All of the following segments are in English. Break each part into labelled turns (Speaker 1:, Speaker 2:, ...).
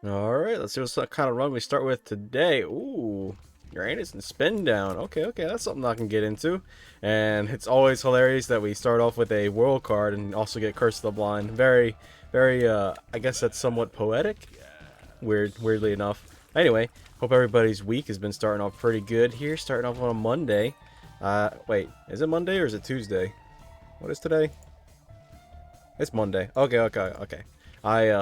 Speaker 1: Alright, let's see what kind of run we start with today. Ooh, Uranus and Spindown. Okay, that's something I can get into. And it's always hilarious that we start off with a world card and also get Curse of the Blind. Very, I guess that's somewhat poetic. Weirdly enough. Anyway, hope everybody's week has been starting off pretty good here. Starting off on a Monday. Wait, is it Monday or is it Tuesday? What is today? It's Monday. Okay. I,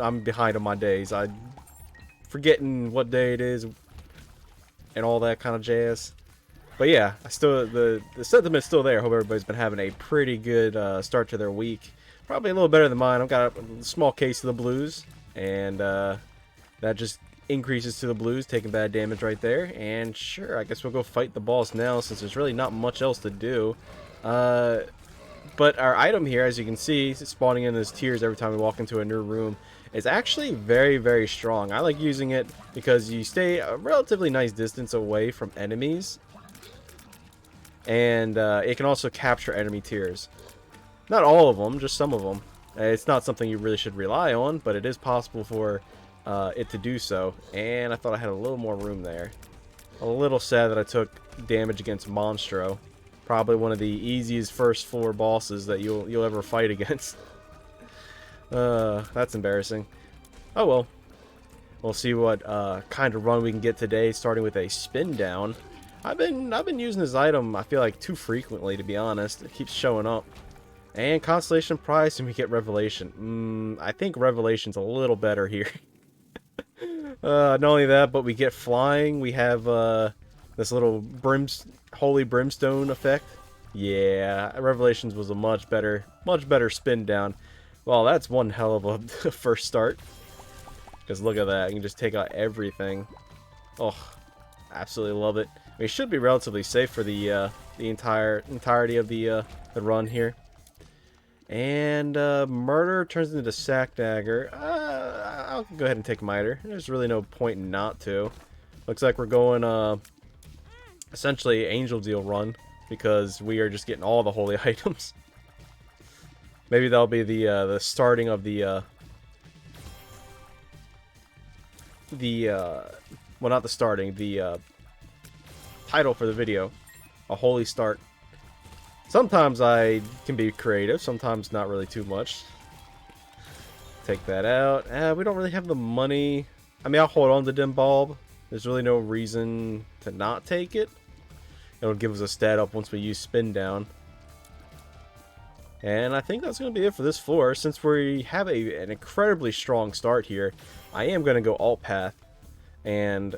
Speaker 1: I'm behind on my days. I'm forgetting what day it is and all that kind of jazz. But yeah, the sentiment's still there. Hope everybody's been having a pretty good start to their week. Probably a little better than mine. I've got a small case of the blues, and that just increases to the blues, taking bad damage right there. And sure, I guess we'll go fight the boss now, since there's really not much else to do. But our item here, as you can see, spawning in those tiers every time we walk into a new room, is actually very strong. I like using it because you stay a relatively nice distance away from enemies, and it can also capture enemy tiers. Not all of them, just some of them. It's not something you really should rely on, but it is possible for it to do so. And I thought I had a little more room there. A little sad that I took damage against Monstro. Probably one of the easiest first floor bosses that you'll ever fight against. That's embarrassing. Oh well. We'll see what kind of run we can get today, starting with a Spindown. I've been using this item, I feel like, too frequently, to be honest. It keeps showing up. And Constellation Prize, and we get Revelation. I think Revelation's a little better here. Not only that, but we get flying. We have this little holy brimstone effect. Yeah, Revelations was a much better Spindown. Well, that's one hell of a first start. Because look at that, you can just take out everything. Oh, absolutely love it. I mean, it should be relatively safe for the entirety of the run here. And Murder turns into Sack Dagger. I'll go ahead and take Miter. There's really no point not to. Looks like we're going essentially Angel Deal run, because we are just getting all the holy items. Maybe that'll be the starting of the well, not the starting, the title for the video, a holy start. Sometimes I can be creative, sometimes not really too much. Take that out. We don't really have the money. I mean, I'll hold on to Dim Bulb. There's really no reason to not take it. It'll give us a stat up once we use Spin Down. And I think that's going to be it for this floor. Since we have an incredibly strong start here, I am going to go Alt Path and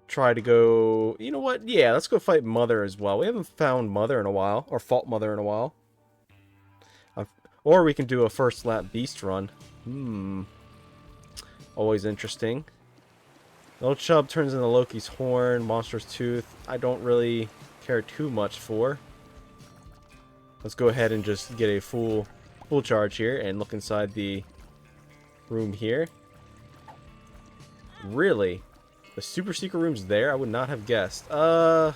Speaker 1: try to go... You know what? Yeah, let's go fight Mother as well. We haven't found Mother in a while, or fought Mother in a while. Or we can do a first lap Beast run. Always interesting. Little Chub turns into Loki's Horn, Monster's Tooth. I don't really care too much for. Let's go ahead and just get a full charge here and look inside the room here. Really? The super secret room's there? I would not have guessed. To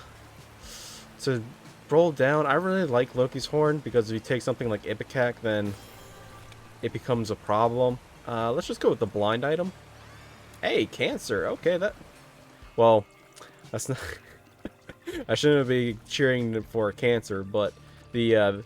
Speaker 1: roll down, I really like Loki's Horn, because if you take something like Ipecac, then it becomes a problem. Let's just go with the blind item. Hey, Cancer. Okay, well, that's not... I shouldn't be cheering for Cancer, but the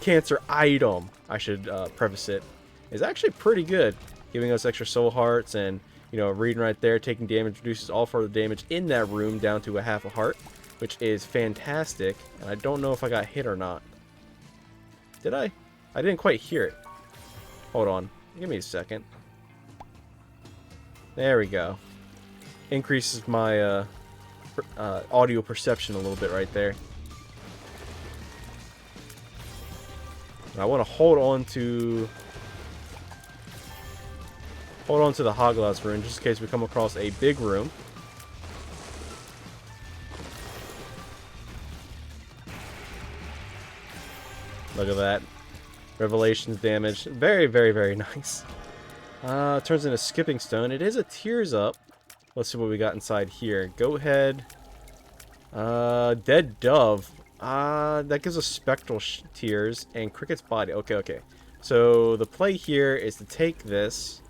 Speaker 1: Cancer item, I should preface it, is actually pretty good, giving us extra soul hearts, and you know, reading right there, taking damage reduces all further damage in that room down to a half a heart, which is fantastic. And I don't know if I got hit or not. Did I? I didn't quite hear it. Hold on, give me a second. There we go. Increases my audio perception a little bit right there. And I want to hold on to the Hogla's rune, just in case we come across a big room. Look at that. Revelations damage. Very nice. Turns into Skipping Stone. It is a Tears Up. Let's see what we got inside here. Go ahead. Dead Dove. That gives us Spectral Tears and Cricket's Body. Okay. So the play here is to take this,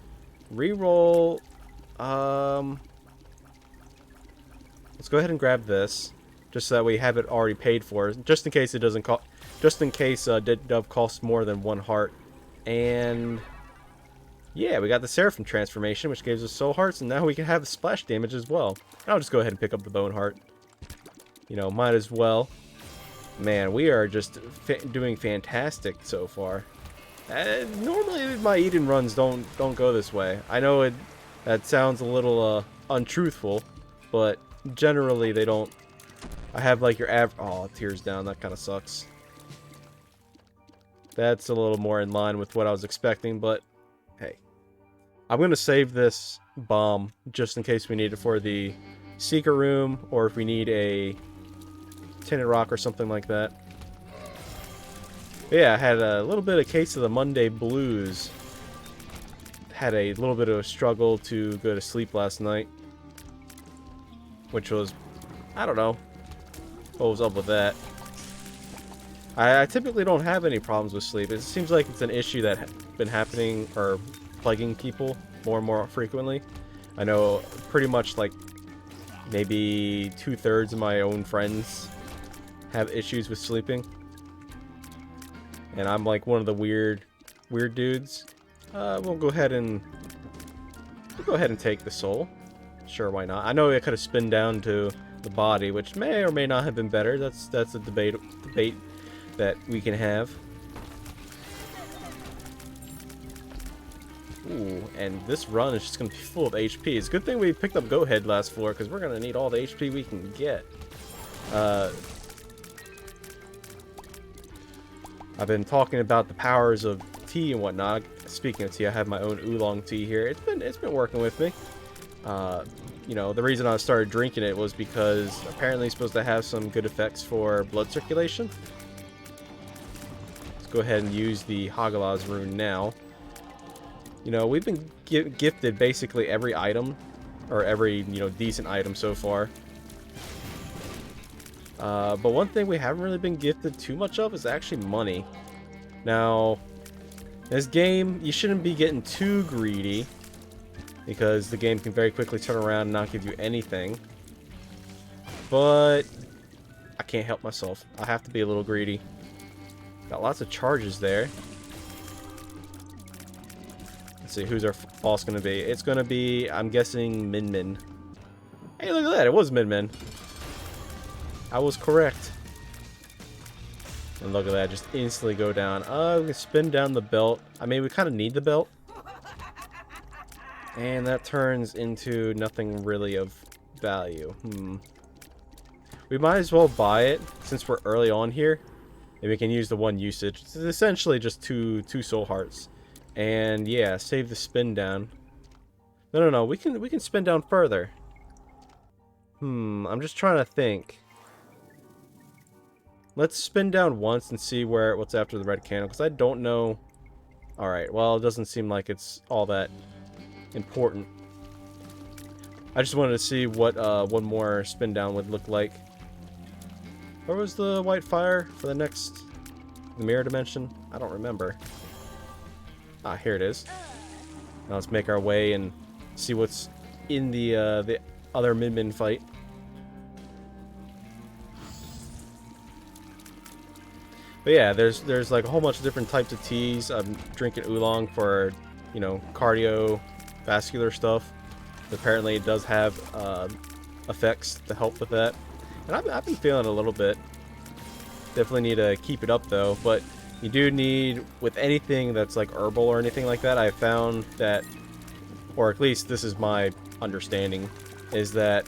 Speaker 1: reroll. Let's go ahead and grab this, just so that we have it already paid for, just in case it doesn't cost. Just in case Dead Dove costs more than 1 heart. And yeah, we got the Seraphim transformation, which gives us soul hearts, and now we can have the splash damage as well. I'll just go ahead and pick up the bone heart. You know, might as well. Man, we are just doing fantastic so far. Normally my Eden runs don't go this way. I know that sounds a little untruthful, but generally they don't. I have like your oh, tears down. That kind of sucks. That's a little more in line with what I was expecting, but hey. I'm going to save this bomb just in case we need it for the secret room, or if we need a tinted rock or something like that. But yeah, I had a little bit of case of the Monday blues. Had a little bit of a struggle to go to sleep last night, which was, I don't know what was up with that. I typically don't have any problems with sleep. It seems like it's an issue that's been happening or plaguing people more and more frequently. I know pretty much like maybe 2/3 of my own friends have issues with sleeping, and I'm like one of the weird dudes. We'll go ahead and take the soul. Sure, why not? I know I could have spin down to the body, which may or may not have been better. That's a debate that we can have. Ooh, and this run is just going to be full of HP. It's a good thing we picked up Go Head last floor, because we're going to need all the HP we can get. I've been talking about the powers of tea and whatnot. Speaking of tea, I have my own oolong tea here. It's been working with me. You know, the reason I started drinking it was because apparently it's supposed to have some good effects for blood circulation. Let's go ahead and use the Hagalaz rune now. You know, we've been gifted basically every item, or every, you know, decent item so far. But one thing we haven't really been gifted too much of is actually money. Now, this game, you shouldn't be getting too greedy, because the game can very quickly turn around and not give you anything. But I can't help myself. I have to be a little greedy. Got lots of charges there. Let's see, who's our boss going to be? It's going to be, I'm guessing, Min Min. Hey, look at that. It was Min Min. I was correct. And look at that. Just instantly go down. We can spin down the belt. I mean, we kind of need the belt. And that turns into nothing really of value. We might as well buy it since we're early on here. And we can use the one usage. It's essentially just two soul hearts. And yeah, save the spin down. No. We can spin down further. I'm just trying to think. Let's spin down once and see what's after the red candle, because I don't know. All right. Well, it doesn't seem like it's all that important. I just wanted to see what one more spin down would look like. Where was the white fire for the mirror dimension? I don't remember. Ah, here it is. Now let's make our way and see what's in the other Min Min fight. But yeah, there's like a whole bunch of different types of teas. I'm drinking oolong for, you know, cardiovascular stuff. Apparently it does have effects to help with that. And I've been feeling a little bit. Definitely need to keep it up though. But you do need, with anything that's like herbal or anything like that, I found that, or at least this is my understanding, is that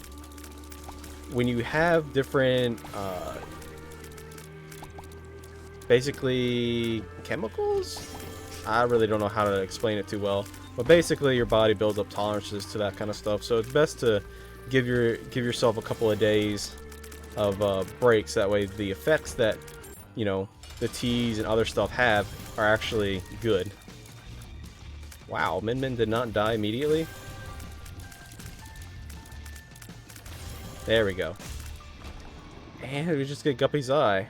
Speaker 1: when you have different basically chemicals, I really don't know how to explain it too well, but basically your body builds up tolerances to that kind of stuff, so it's best to give yourself a couple of days of breaks. That way the effects that, you know, the teas and other stuff have are actually good. Wow, Min Min did not die immediately. There we go. And we just get Guppy's Eye.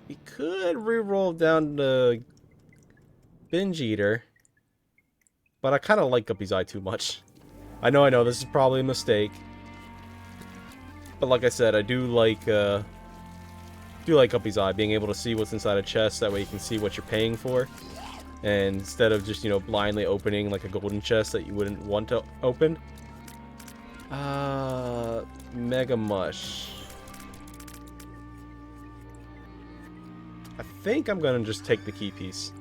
Speaker 1: We could re-roll down to Binge Eater. But I kind of like Guppy's Eye too much. I know, this is probably a mistake. But like I said, I do like Guppy's Eye, being able to see what's inside a chest, that way you can see what you're paying for. And instead of just, you know, blindly opening like a golden chest that you wouldn't want to open. Mega Mush. I think I'm gonna just take the key piece.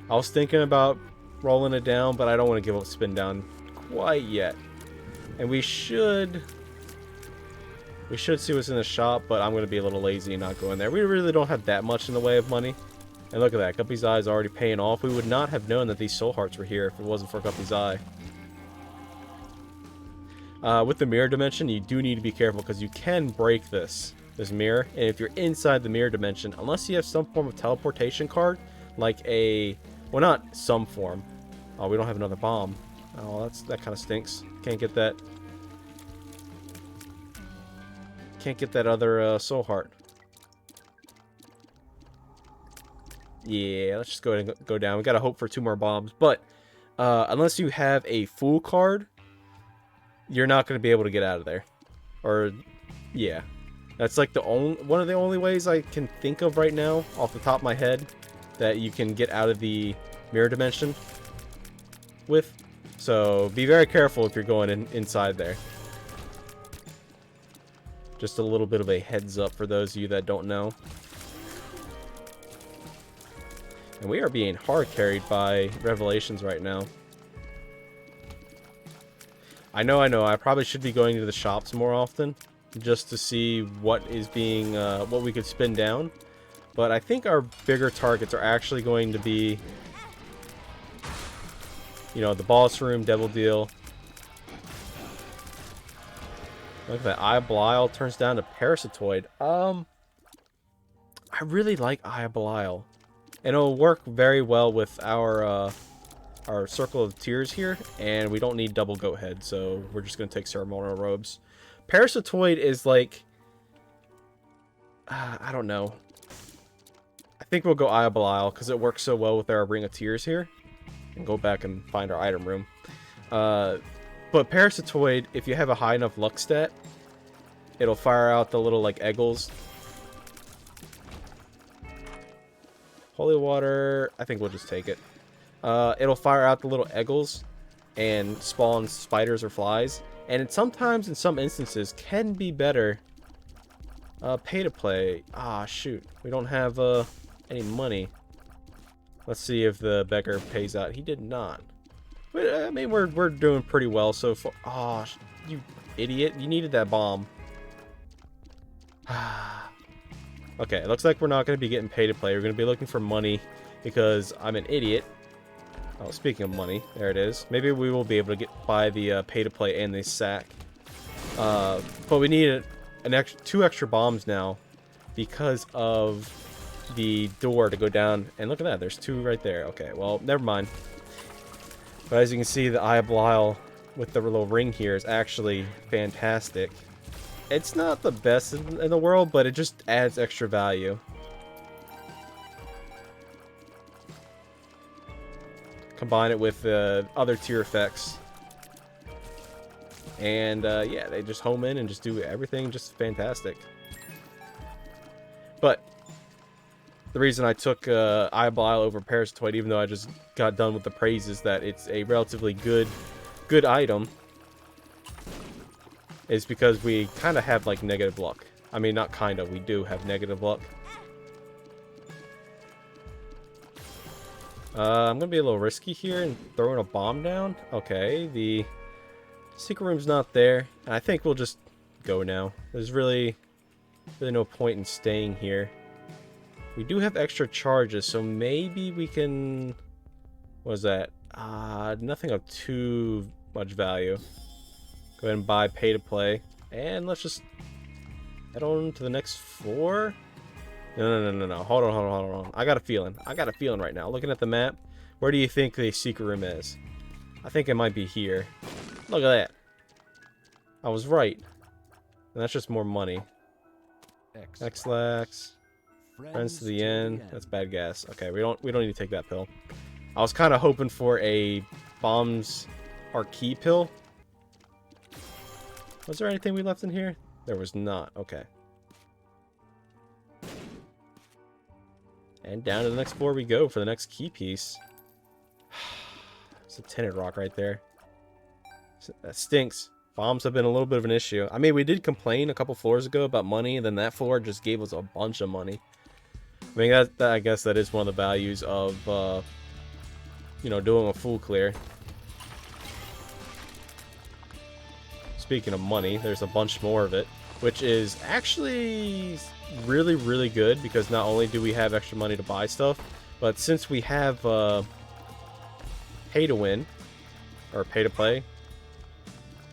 Speaker 1: I was thinking about rolling it down, but I don't want to give up Spindown quite yet. And we should see what's in the shop, but I'm gonna be a little lazy and not go in there. We really don't have that much in the way of money. And look at that, Guppy's Eye is already paying off. We would not have known that these soul hearts were here if it wasn't for Guppy's Eye. With the mirror dimension, you do need to be careful because you can break this mirror. And if you're inside the mirror dimension, unless you have some form of teleportation card, like a... well, not some form. Oh, we don't have another bomb. Oh, that kind of stinks. Can't get that. Can't get that other soul heart. Yeah, let's just go ahead and go down. We gotta hope for 2 more bombs. But unless you have a full card, you're not gonna be able to get out of there. Or yeah, that's like one of the only ways I can think of right now, off the top of my head, that you can get out of the mirror dimension with. So be very careful if you're going inside there. Just a little bit of a heads up for those of you that don't know. And we are being hard carried by Revelations right now. I know, I probably should be going to the shops more often, just to see what is being, what we could spin down. But I think our bigger targets are actually going to be, you know, the boss room, Devil Deal. Look at that, Eye of Belial turns down to Parasitoid. I really like Eye of Belial. And it'll work very well with our Circle of Tears here, and we don't need double goat head, so we're just going to take ceremonial robes. Parasitoid is like, I don't know. I think we'll go Eye of Belial, because it works so well with our Ring of Tears here. And go back and find our item room. But Parasitoid, if you have a high enough luck stat, it'll fire out the little, like, eggles. Holy water, I think we'll just take it. It'll fire out the little eggles and spawn spiders or flies. And it sometimes, in some instances, can be better pay to play. Ah, shoot. We don't have any money. Let's see if the beggar pays out. He did not. But, I mean, we're doing pretty well so far. Ah, you idiot. You needed that bomb. Okay, it looks like we're not going to be getting pay to play. We're going to be looking for money because I'm an idiot. Oh, speaking of money, there it is. Maybe we will be able to buy the pay to play and the sack. But we need two extra bombs now because of the door to go down. And look at that, there's 2 right there. Okay, well, never mind. But as you can see, the Eye of Belial with the little ring here is actually fantastic. It's not the best in the world, but it just adds extra value. Combine it with other tier effects. And yeah, they just home in and just do everything just fantastic. But the reason I took Eye of Belial over Parasitoid, even though I just got done with the praise, is that it's a relatively good item, is because we kind of have like negative luck. I mean, not kind of, we do have negative luck. I'm gonna be a little risky here and throwing a bomb down. Okay, the secret room's not there, and I think we'll just go now. There's really no point in staying here. We do have extra charges, so maybe we can... what is that? Nothing of too much value. Go ahead and buy pay to play. And let's just head on to the next floor. No. Hold on. I got a feeling right now. Looking at the map, where do you think the secret room is? I think it might be here. Look at that. I was right. And that's just more money. X-Lax. Friends to the end. That's bad gas. Okay, we don't need to take that pill. I was kind of hoping for a bombs or key pill. Was there anything we left in here? There was not. Okay. And down to the next floor we go for the next key piece. It's a tinted rock right there. That stinks. Bombs have been a little bit of an issue. I mean, we did complain a couple floors ago about money, and then that floor just gave us a bunch of money. I mean, I guess that is one of the values of, you know, doing a full clear. Speaking of money, there's a bunch more of it, which is actually really, really good, because not only do we have extra money to buy stuff, but since we have pay to win, or pay to play,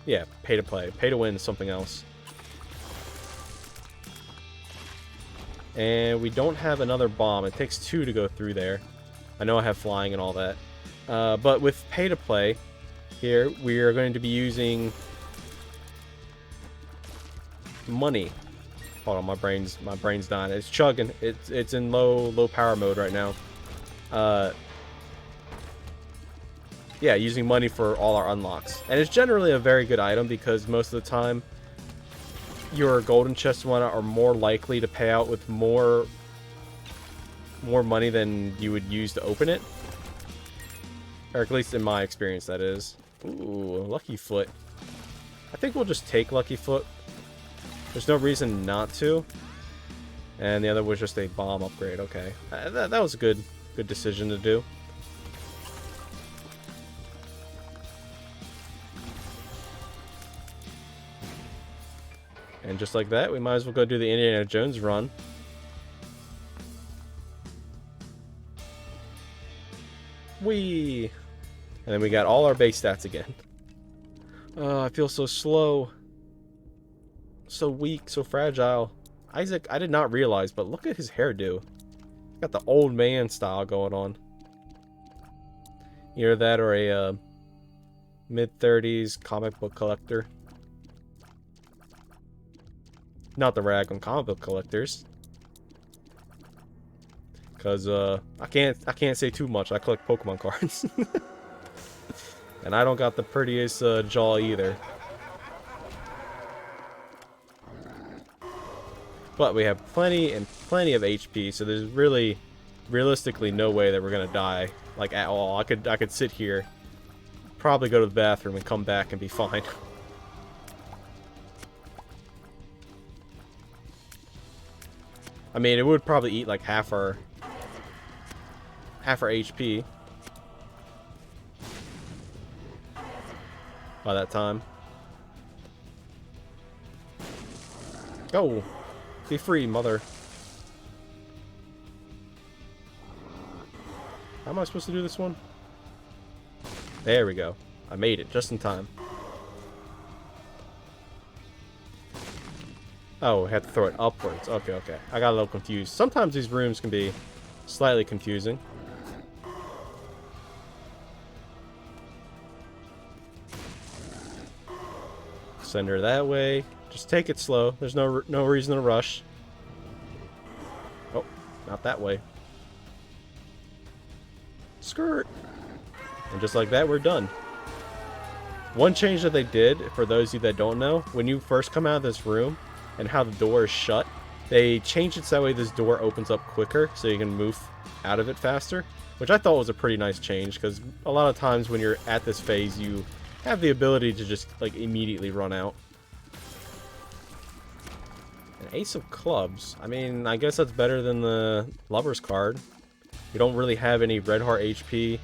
Speaker 1: yeah, pay to play, pay to win is something else, and we don't have another bomb. It takes 2 to go through there. I know I have flying and all that, but with pay to play here, we are going to be using money. Hold on, my brain's dying. It's chugging. It's in low power mode right now. Yeah, using money for all our unlocks, and it's generally a very good item because most of the time your golden chests and whatnot are more likely to pay out with more money than you would use to open it, or at least in my experience, that is. Ooh, Lucky Foot. I think we'll just take Lucky Foot. There's no reason not to. And the other was just a bomb upgrade. Okay, that was a good decision to do. And just like that, we might as well go do the Indiana Jones run. Whee! And then we got all our base stats again. Oh, I feel so slow. So weak, so fragile. Isaac, I did not realize, but look at his hairdo. Got the old man style going on. Either that or a mid-30s comic book collector. Not the rag on comic book collectors, cause I can't say too much. I collect Pokemon cards, and I don't got the prettiest jaw either. But we have plenty of HP, so there's really, realistically, no way that we're gonna die, like, at all. I could sit here, probably go to the bathroom, and come back and be fine. I mean, it would probably eat like half our HP by that time. Go! Be free, mother. How am I supposed to do this one? There we go. I made it just in time. Oh, I had to throw it upwards. Okay, okay. I got a little confused. Sometimes these rooms can be slightly confusing. Send her that way. Just take it slow. There's no reason to rush. Oh, not that way. Skirt. And just like that, we're done. One change that they did, for those of you that don't know, when you first come out of this room, and how the door is shut, they changed it so that way this door opens up quicker, so you can move out of it faster, which I thought was a pretty nice change, because a lot of times when you're at this phase, you have the ability to just like immediately run out. An Ace of Clubs. I mean, I guess that's better than the Lover's card. You don't really have any red heart HP. You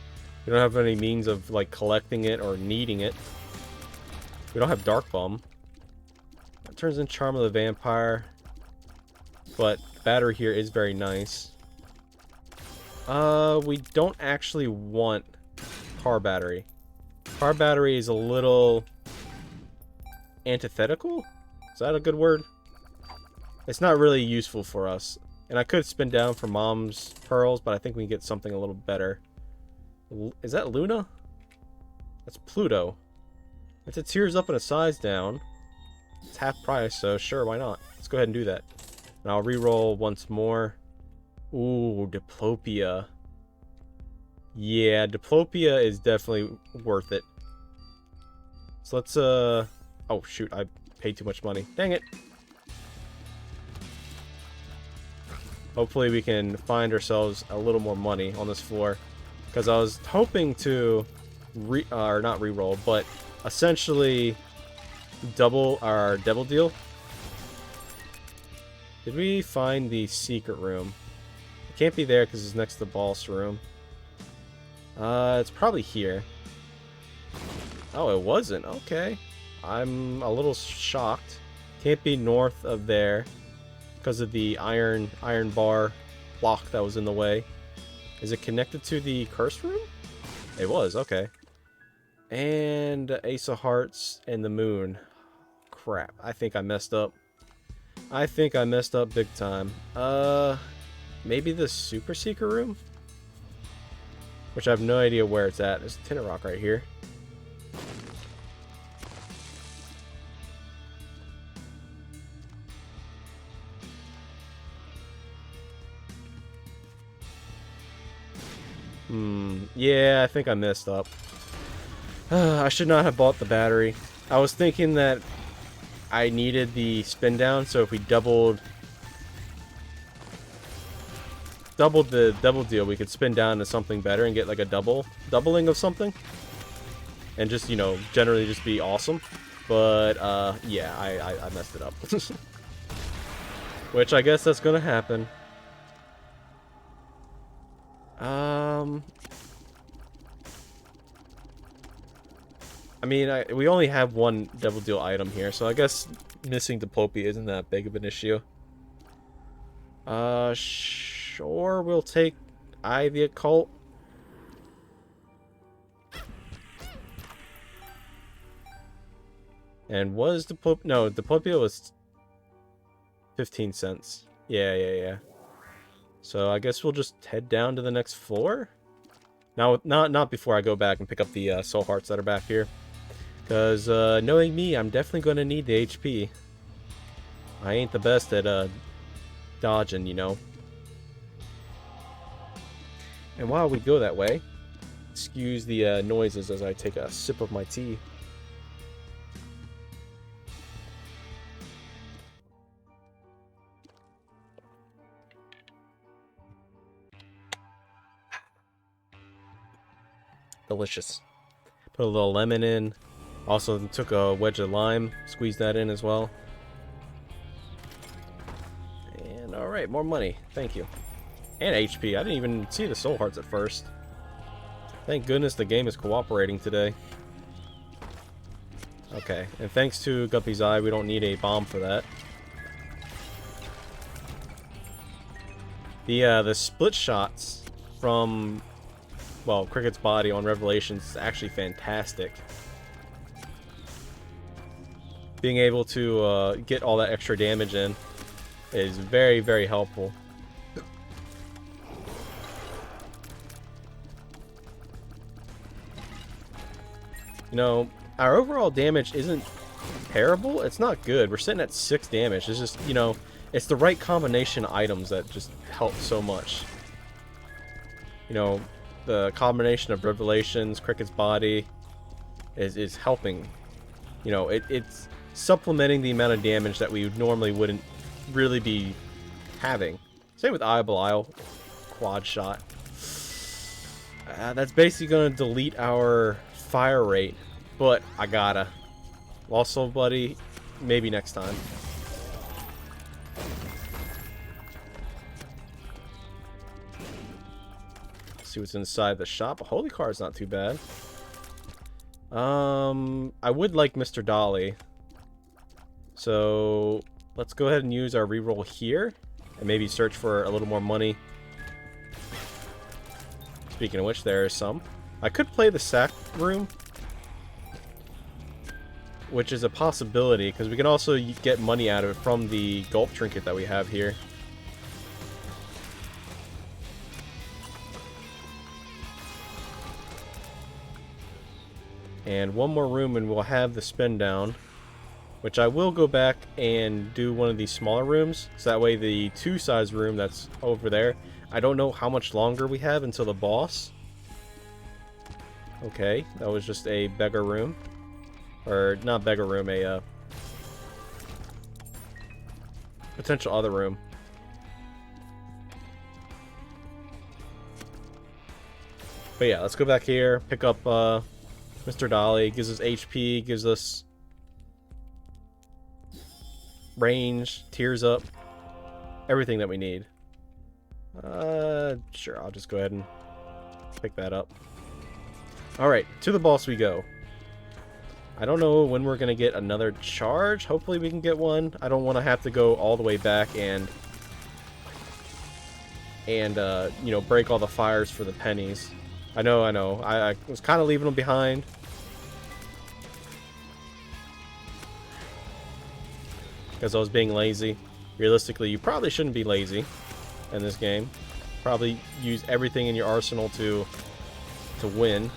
Speaker 1: don't have any means of like collecting it or needing it. We don't have Dark Bum. That turns in Charm of the Vampire, but battery here is very nice. We don't actually want car battery. Car battery is a little antithetical? Is that a good word? It's not really useful for us. And I could spin down for Mom's pearls, but I think we can get something a little better. Is that Luna? That's Pluto. It's a tears up and a size down. It's half price, so sure, why not? Let's go ahead and do that. And I'll re-roll once more. Ooh, Diplopia. Yeah, Diplopia is definitely worth it. So let's, oh shoot, I paid too much money. Dang it. Hopefully we can find ourselves a little more money on this floor. Because I was hoping to, or not re-roll, but essentially double our devil deal. Did we find the secret room? It can't be there because it's next to the boss room. It's probably here. Oh, it wasn't. Okay. I'm a little shocked. Can't be north of there because of the iron bar block that was in the way. Is it connected to the curse room? It was. Okay. And Ace of Hearts and the moon. Crap. I think I messed up. I think I messed up big time. Maybe the super secret room? Which I have no idea where it's at. There's a tin of rock right here. Yeah, I think I messed up. I should not have bought the battery. I was thinking that I needed the spin down, so if we doubled the double deal, we could spin down to something better and get like a doubling of something. And just, you know, generally just be awesome. But, yeah, I messed it up. Which I guess that's gonna happen. I mean, we only have one devil deal item here, so I guess missing Diplopia isn't that big of an issue. Sure, we'll take Eye the Occult. And was Diplopia... No, Diplopia was 15 cents. Yeah. So I guess we'll just head down to the next floor? Now, not before I go back and pick up the soul hearts that are back here. Because, knowing me, I'm definitely going to need the HP. I ain't the best at, dodging, you know. And while we go that way, excuse the noises as I take a sip of my tea. Delicious. Put a little lemon in. Also took a wedge of lime, squeezed that in as well. And alright, more money. Thank you. And HP. I didn't even see the soul hearts at first. Thank goodness the game is cooperating today. Okay, and thanks to Guppy's Eye, we don't need a bomb for that. The split shots from, well, Cricket's body on Revelations is actually fantastic. Being able to get all that extra damage in is very, very helpful. You know, our overall damage isn't terrible. It's not good. We're sitting at 6 damage. It's just, you know, it's the right combination of items that just help so much. You know, the combination of Revelations, Cricket's body is helping. You know, it's supplementing the amount of damage that we normally wouldn't really be having. Same with Eye of Belial, quad shot. That's basically going to delete our fire rate, but I gotta. Lost Soul Buddy, maybe next time. Let's see what's inside the shop. A holy card's not too bad. I would like Mr. Dolly. So let's go ahead and use our reroll here and maybe search for a little more money. Speaking of which, there is some. I could play the sack room, which is a possibility because we can also get money out of it from the gulp trinket that we have here. And one more room and we'll have the spin down. Which I will go back and do one of these smaller rooms. So that way the 2-size room that's over there, I don't know how much longer we have until the boss. Okay, that was just a beggar room. Or, not beggar room, a potential other room. But yeah, let's go back here, pick up Mr. Dolly. Gives us HP, gives us range, tears up, everything that we need. Sure, I'll just go ahead and pick that up. Alright, to the boss we go. I don't know when we're gonna get another charge. Hopefully we can get one. I don't want to have to go all the way back and you know, break all the fires for the pennies. I know. I was kind of leaving them behind. Because I was being lazy. Realistically, you probably shouldn't be lazy in this game. Probably use everything in your arsenal to win.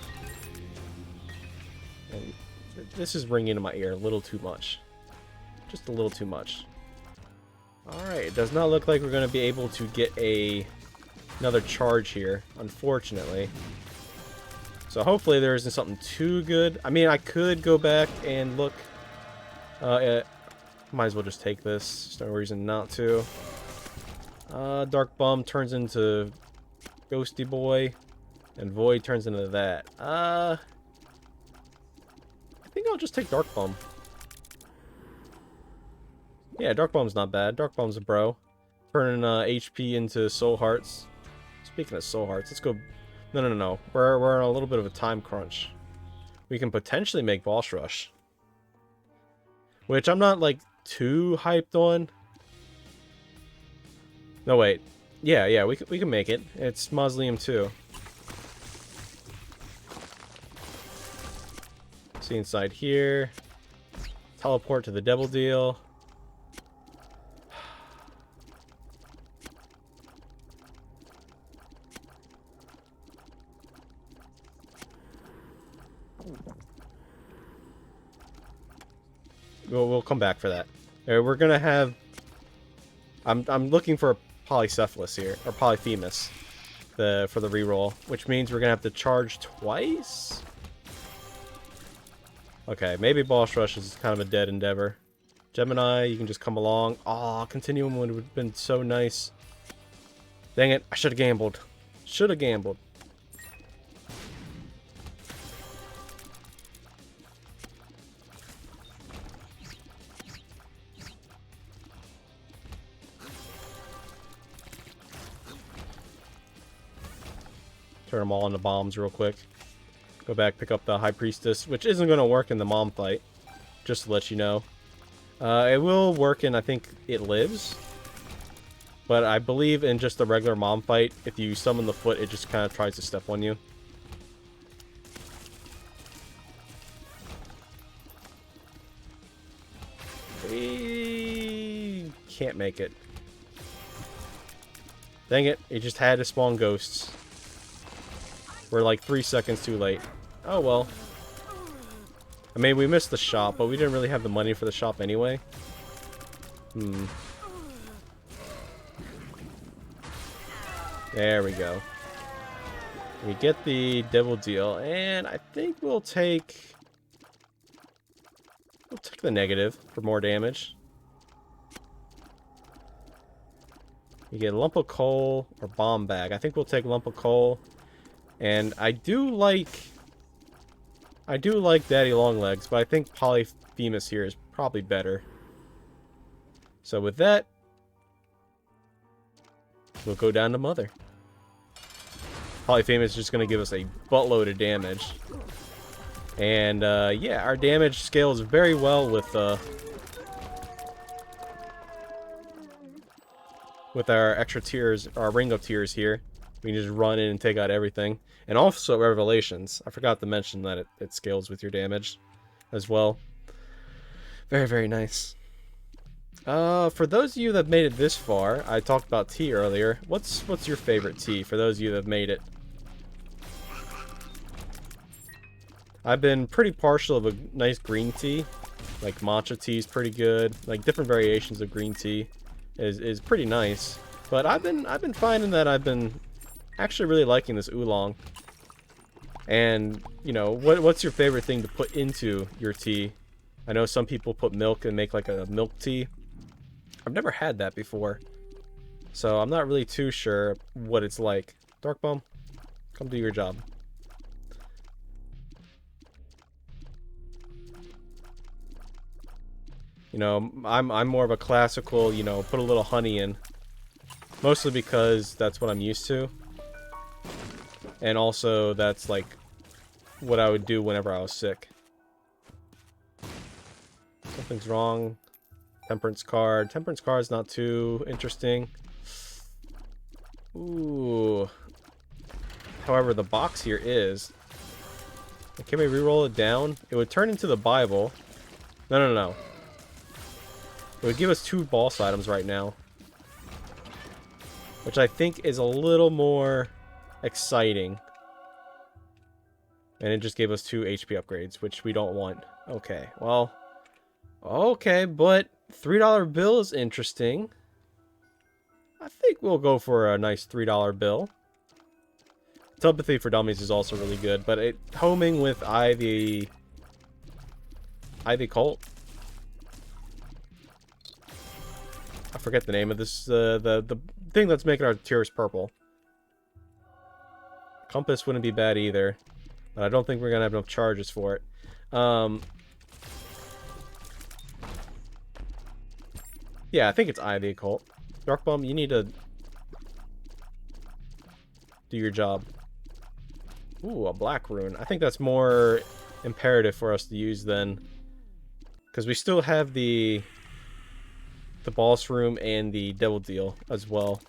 Speaker 1: And this is ringing in my ear a little too much. Just a little too much. Alright, it does not look like we're going to be able to get another charge here, unfortunately. So hopefully there isn't something too good. I mean, I could go back and look. Might as well just take this. There's no reason not to. Dark Bum turns into Ghosty Boy. And Void turns into that. I think I'll just take Dark Bum. Yeah, Dark Bum's not bad. Dark Bum's a bro. Turning HP into Soul Hearts. Speaking of Soul Hearts, let's go... No. We're on a little bit of a time crunch. We can potentially make Boss Rush. Which I'm not, like, too hyped on. No, wait. Yeah, we can make it. It's Mausoleum 2. See inside here. Teleport to the Devil Deal. We'll come back for that. We're gonna have... I'm looking for a Polycephalus here, or Polyphemus, for the reroll, which means we're gonna have to charge twice? Okay, maybe Boss Rush is kind of a dead endeavor. Gemini, you can just come along. Aw, Continuum would have been so nice. Dang it, I should have gambled. Should have gambled. Turn them all into bombs real quick. Go back, pick up the High Priestess, which isn't going to work in the mom fight, just to let you know. It will work in, I think, It Lives. But I believe in just the regular mom fight, if you summon the foot, it just kind of tries to step on you. We can't make it. Dang it, it just had to spawn ghosts. We're like 3 seconds too late. Oh well. I mean, we missed the shop, but we didn't really have the money for the shop anyway. There we go. We get the Devil Deal, and I think we'll take the negative for more damage. You get a lump of coal or bomb bag. I think we'll take lump of coal. And I do like Daddy Longlegs, but I think Polyphemus here is probably better. So with that, we'll go down to Mother. Polyphemus is just going to give us a buttload of damage. And yeah, our damage scales very well with our extra tiers, our ring of tiers here. We can just run in and take out everything. And also Revelations. I forgot to mention that it scales with your damage as well. Very, very nice. For those of you that made it this far, I talked about tea earlier. What's your favorite tea for those of you that have made it? I've been pretty partial of a nice green tea. Like matcha tea is pretty good. Like different variations of green tea is pretty nice. But I've been finding that I've been actually really liking this oolong. And, you know, what's your favorite thing to put into your tea? I know some people put milk and make like a milk tea. I've never had that before. So I'm not really too sure what it's like. Dark Bum, come do your job. You know, I'm more of a classical, you know, put a little honey in. Mostly because that's what I'm used to. And also that's like what I would do whenever I was sick. Something's wrong. Temperance card. Temperance card is not too interesting. Ooh. However, the box here is. Can we re-roll it down? It would turn into the Bible. No. It would give us 2 boss items right now. Which I think is a little more exciting. And it just gave us 2 HP upgrades, which we don't want. Okay, well. Okay, but $3 bill is interesting. I think we'll go for a nice $3 bill. Telepathy for Dummies is also really good, but homing with Ivy Cult. I forget the name of this, the thing that's making our tears purple. Compass wouldn't be bad either, but I don't think we're gonna have enough charges for it. Yeah, I think it's Ivy Cult. Dark Bum, you need to do your job. Ooh, a black rune. I think that's more imperative for us to use then, because we still have the boss room and the devil deal as well.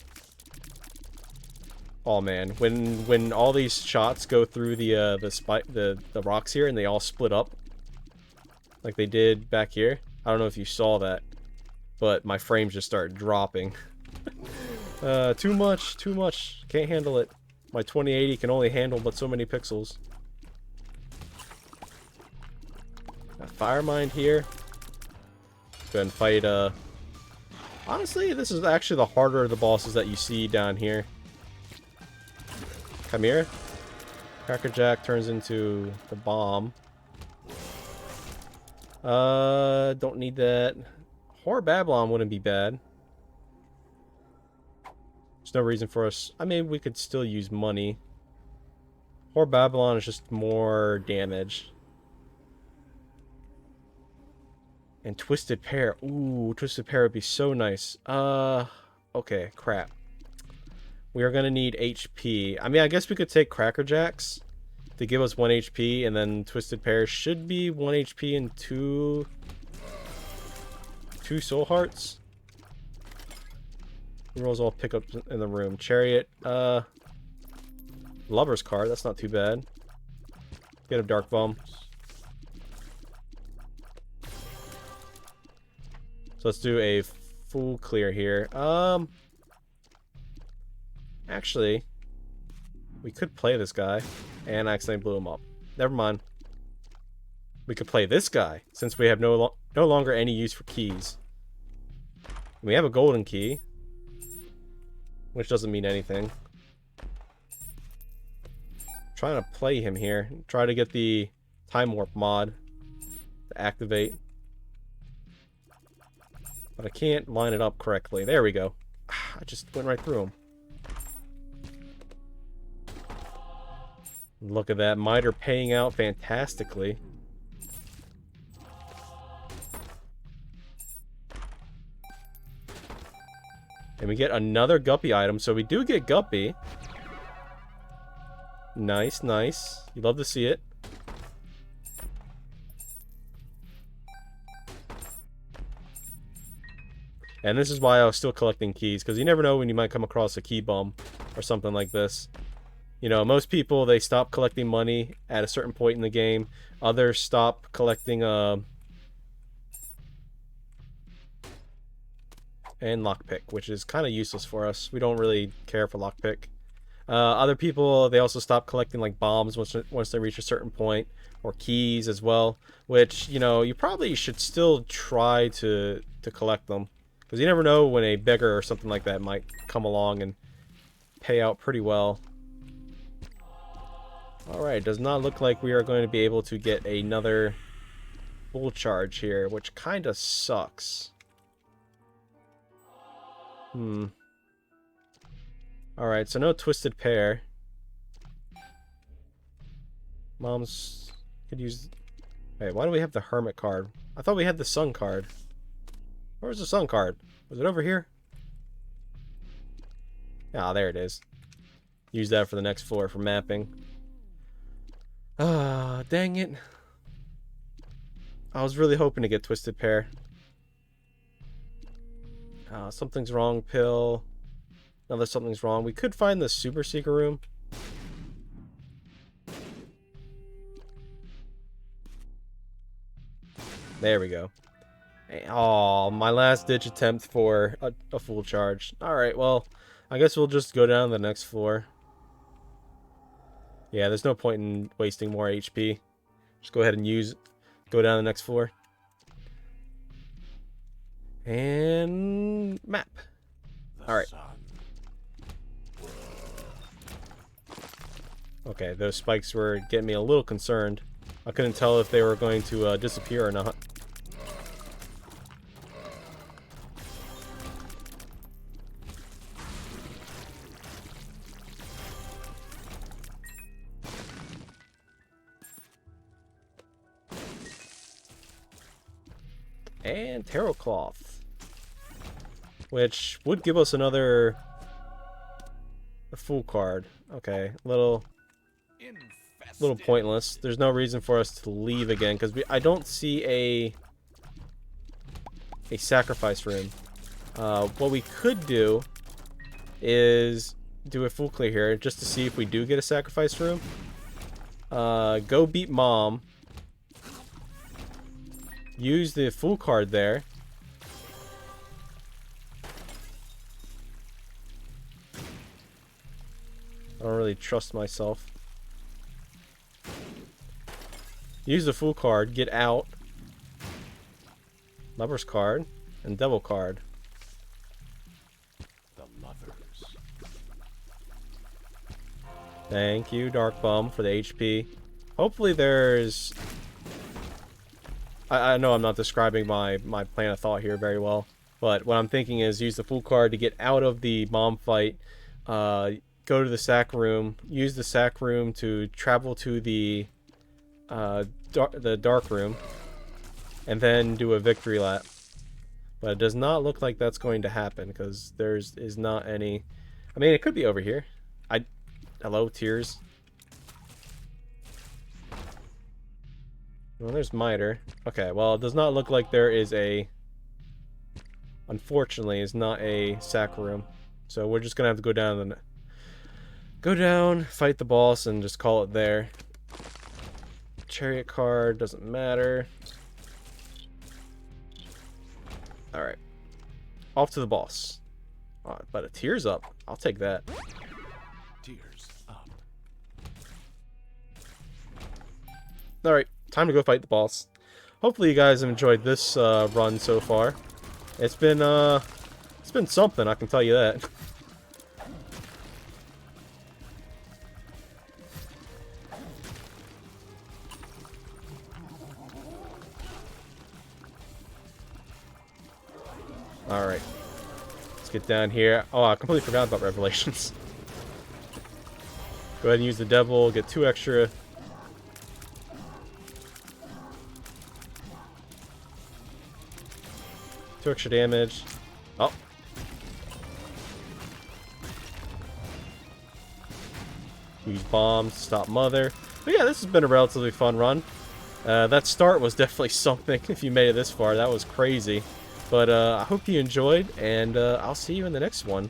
Speaker 1: Oh man, when all these shots go through the rocks here and they all split up, like they did back here. I don't know if you saw that, but my frames just started dropping. Too much. Can't handle it. My 2080 can only handle but so many pixels. Got Fire Mind here. Go ahead and fight, honestly, this is actually the harder of the bosses that you see down here. Chimera. Crackerjack turns into the bomb. Don't need that. Horror Babylon wouldn't be bad. There's no reason for us. I mean, we could still use money. Horror Babylon is just more damage. And Twisted Pair. Ooh, Twisted Pair would be so nice. Okay, crap. We are gonna need HP. I mean, I guess we could take Crackerjacks to give us 1 HP, and then Twisted Pair should be 1 HP and 2 soul hearts. Rolls all pickups in the room. Chariot. Lover's card. That's not too bad. Get a Dark Bum. So let's do a full clear here. Actually, we could play this guy, and I accidentally blew him up. Never mind. We could play this guy, since we have no longer any use for keys. We have a golden key, which doesn't mean anything. Trying to play him here. Try to get the Time Warp mod to activate. But I can't line it up correctly. There we go. I just went right through him. Look at that. Miter paying out fantastically. And we get another Guppy item. So we do get Guppy. Nice, nice. You love to see it. And this is why I was still collecting keys, because you never know when you might come across a key bum or something like this. You know, most people, they stop collecting money at a certain point in the game. Others stop collecting and lockpick, which is kind of useless for us. We don't really care for lockpick. Other people, they also stop collecting like bombs once they reach a certain point, or keys as well, which, you know, you probably should still try to collect them, because you never know when a beggar or something like that might come along and pay out pretty well. Alright, does not look like we are going to be able to get another full charge here, which kind of sucks. Alright, so no Twisted Pair. Mom's could use... Wait, why do we have the Hermit card? I thought we had the Sun card. Where's the Sun card? Was it over here? Ah, there it is. Use that for the next floor for mapping. Ah, dang it. I was really hoping to get Twisted Pair. Something's wrong, pill. Another something's wrong. We could find the Super Secret Room. There we go. Oh, my last ditch attempt for a full charge. Alright, well, I guess we'll just go down to the next floor. Yeah, there's no point in wasting more HP. Just go ahead and go down to the next floor. And map. Alright. Okay, those spikes were getting me a little concerned. I couldn't tell if they were going to disappear or not. And Tarot Cloth, which would give us a full card. Okay, little pointless. There's no reason for us to leave again because I don't see a sacrifice room. What we could do is do a full clear here just to see if we do get a sacrifice room. Go beat Mom. Use the full card there. I don't really trust myself. Use the full card, get out. Lover's card and Devil card.
Speaker 2: The Lovers.
Speaker 1: Thank you, Dark Bum, for the HP. Hopefully there's... I know I'm not describing my plan of thought here very well, but what I'm thinking is use the full card to get out of the bomb fight, go to the sack room, use the sack room to travel to the dark room, and then do a victory lap. But it does not look like that's going to happen because is not any... I mean, it could be over here. Hello, Tears. Well, there's Miter. Okay, well, it does not look like there is unfortunately, is not a sack room. So we're just gonna have to go down, fight the boss, and just call it there. Chariot card, doesn't matter. Alright. Off to the boss. But a Tears Up. I'll take that.
Speaker 2: Tears up.
Speaker 1: Alright. Time to go fight the boss. Hopefully you guys have enjoyed this run so far. It's been something, I can tell you that. Alright. Let's get down here. Oh, I completely forgot about Revelations. Go ahead and use the Devil, get 2 extra. Extra damage. Oh. Use bombs to stop Mother. But yeah, this has been a relatively fun run. That start was definitely something if you made it this far. That was crazy. But I hope you enjoyed, and I'll see you in the next one.